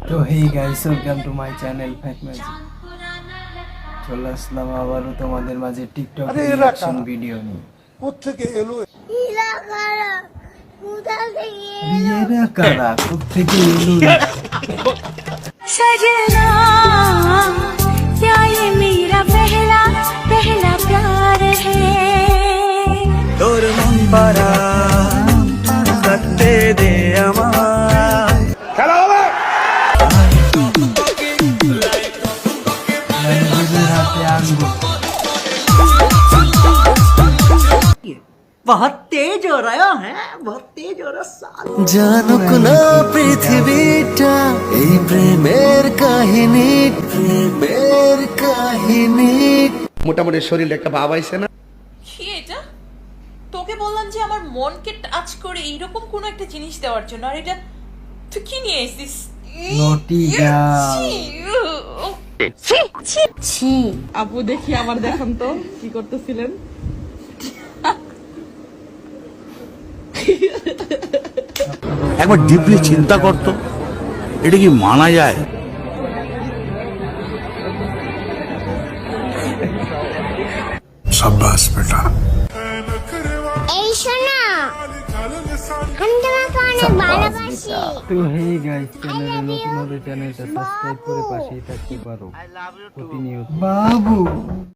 তো hey guys, welcome to my channel ফ্যাক magic. চলে আসলাম আবারও তোমাদের মাঝে টিকটক রিঅ্যাকশন ভিডিও নিয়ে। কোত্থেকে এলো? এরা কারা, কোত্থেকে এলো? सजना क्या ये मेरा पहला पहला प्यार है তোর মন পারা করতে দে আমায় খেলা হবে। ম্যানেজারের হাতে আনবো। बहुत तेज हो रहा है बहुत तेज हो रहा জানুক না পৃথিবীটা এই প্রেমের কাহিনী মোটামুটি শরীরে একটা ভাব আইছে না? কি এটা? তোকে বললাম যে আমার মনকে টাচ করে এইরকম কোন একটা জিনিস দেওয়ার জন্য, আর এটা তুই কি নিয়ে এসেছিস? নটি গার্ল। আপু দেখি আমার দেখান তো কি করতেছিলেন। একবার ডিপলি চিন্তা করতো, এটা কি মানা যায়? সাব্বাস বেটা। এই শোনো, আমি তোমাকে অনেক ভালোবাসি। তো হেই গাইস, চ্যানেলে নতুন হলে চ্যানেলটা সাবস্ক্রাইব করে পাশেই থাকতে পারো প্রতিনিয়ত। বাবু।